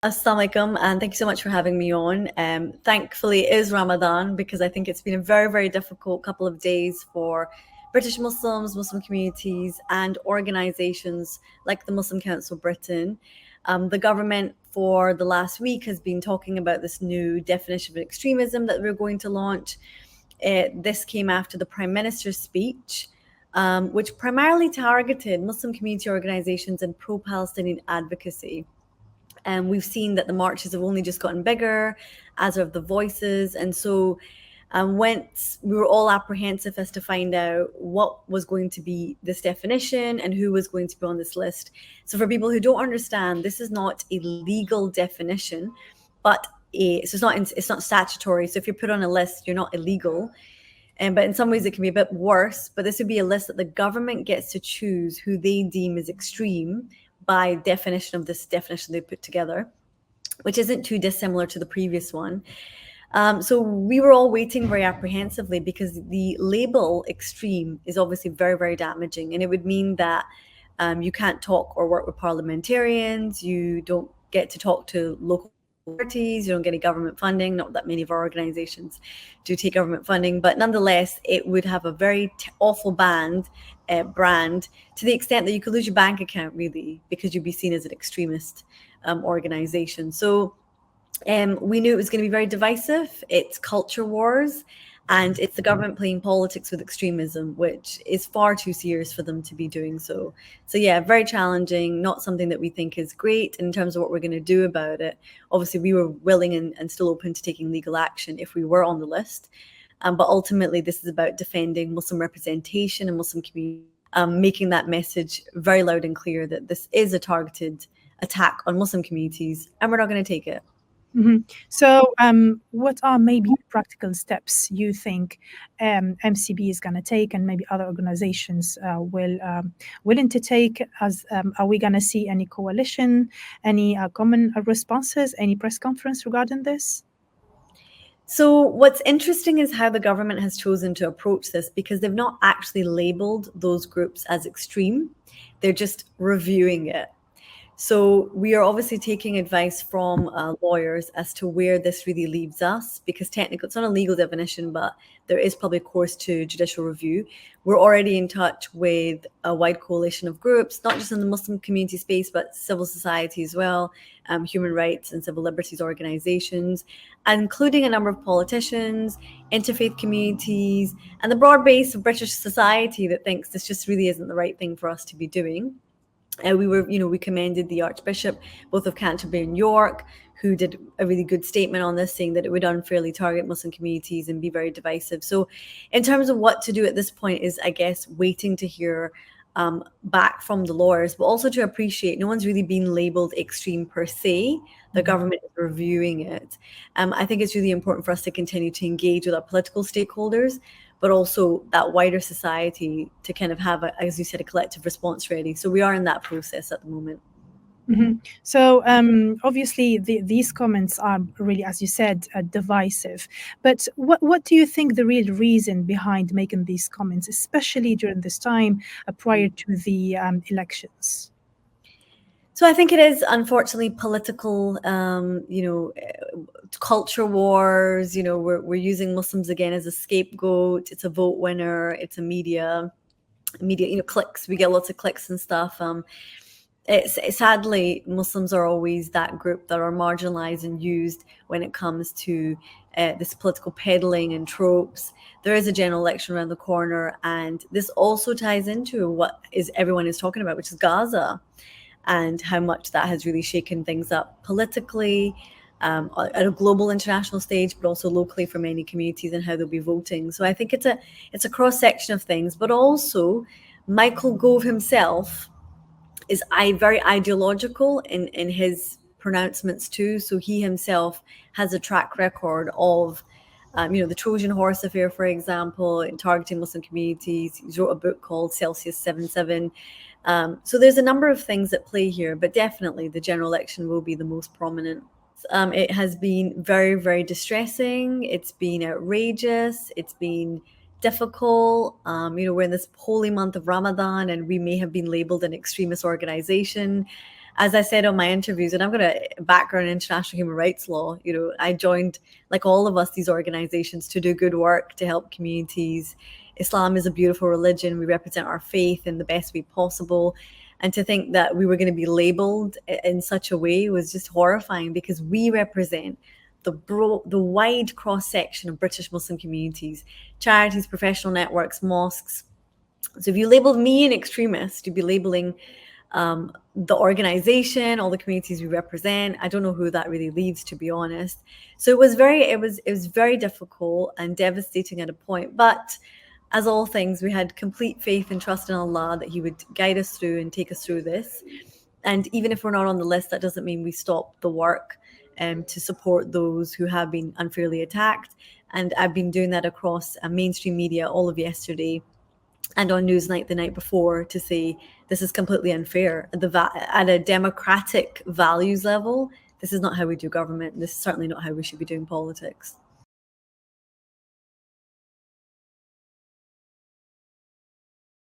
Assalamu alaikum, and thank you so much for having me on. Thankfully, it is Ramadan because I think it's been a very, very difficult couple of days for British Muslims, Muslim communities, and organizations like the Muslim Council Britain. The government for the last week has been talking about this new definition of extremism that we're going to launch. This came after the Prime Minister's speech, which primarily targeted Muslim community organizations and pro-Palestinian advocacy. And we've seen that the marches have only just gotten bigger, as have the voices. And so once we were all apprehensive as to find out what was going to be this definition and who was going to be on this list. So for people who don't understand, this is not a legal definition, but it's not statutory. So if you're put on a list, you're not illegal. But in some ways it can be a bit worse. But this would be a list that the government gets to choose who they deem as extreme by definition of this definition they put together, which isn't too dissimilar to the previous one. So we were all waiting very apprehensively because the label extreme is obviously very, very damaging. And it would mean that you can't talk or work with parliamentarians, you don't get to talk to local authorities, you don't get any government funding. Not that many of our organizations do take government funding, but nonetheless, it would have a very awful brand to the extent that you could lose your bank account, really, because you'd be seen as an extremist organization. So we knew it was going to be very divisive. It's culture wars, and it's the government playing politics with extremism, which is far too serious for them to be doing so. So yeah, very challenging, not something that we think is great. In terms of what we're going to do about it, obviously we were willing and still open to taking legal action if we were on the list. But ultimately, this is about defending Muslim representation and Muslim community, making that message very loud and clear that this is a targeted attack on Muslim communities, and we're not going to take it. Mm-hmm. So what are maybe practical steps you think MCB is going to take, and maybe other organizations willing to take? Are we going to see any coalition, any common responses, any press conference regarding this? So what's interesting is how the government has chosen to approach this, because they've not actually labeled those groups as extreme. They're just reviewing it. So we are obviously taking advice from lawyers as to where this really leaves us, because technically it's not a legal definition, but there is probably a course to judicial review. We're already in touch with a wide coalition of groups, not just in the Muslim community space, but civil society as well, human rights and civil liberties organizations, including a number of politicians, interfaith communities, and the broad base of British society that thinks this just really isn't the right thing for us to be doing. We commended the Archbishop, both of Canterbury and York, who did a really good statement on this, saying that it would unfairly target Muslim communities and be very divisive. So in terms of what to do at this point is, I guess, waiting to hear back from the lawyers, but also to appreciate no one's really been labeled extreme per se. The government is reviewing it. I think it's really important for us to continue to engage with our political stakeholders, but also that wider society to kind of have, as you said, a collective response ready. So we are in that process at the moment. Mm-hmm. So obviously these comments are really, as you said, divisive. But what do you think the real reason behind making these comments, especially during this time prior to the elections? So I think it is, unfortunately, political, culture wars. We're using Muslims again as a scapegoat. It's a vote winner. It's a media, clicks. We get lots of clicks and stuff. Sadly, Muslims are always that group that are marginalized and used when it comes to this political peddling and tropes. There is a general election around the corner, and this also ties into what everyone is talking about, which is Gaza, and how much that has really shaken things up politically at a global international stage, but also locally for many communities and how they'll be voting. So I think it's a cross section of things, but also Michael Gove himself is very ideological in his pronouncements too. So he himself has a track record of the Trojan horse affair, for example, in targeting Muslim communities. He wrote a book called Celsius 77. So there's a number of things at play here, but definitely the general election will be the most prominent. It has been very, very distressing. It's been outrageous. It's been difficult. We're in this holy month of Ramadan, and we may have been labeled an extremist organization. as I said on my interviews, and I've got a background in international human rights law, I joined, like all of us, these organizations to do good work, to help communities. Islam is a beautiful religion. We represent our faith in the best way possible. And to think that we were going to be labeled in such a way was just horrifying, because we represent the wide cross-section of British Muslim communities, charities, professional networks, mosques. So if you labeled me an extremist, you'd be labeling the organization, all the communities we represent. I don't know who that really leaves, to be honest. So it was very difficult and devastating at a point. But as all things, we had complete faith and trust in Allah that He would guide us through and take us through this. And even if we're not on the list, that doesn't mean we stop the work to support those who have been unfairly attacked. And I've been doing that across mainstream media all of yesterday and on Newsnight the night before, to say this is completely unfair. At a democratic values level, this is not how we do government. This is certainly not how we should be doing politics.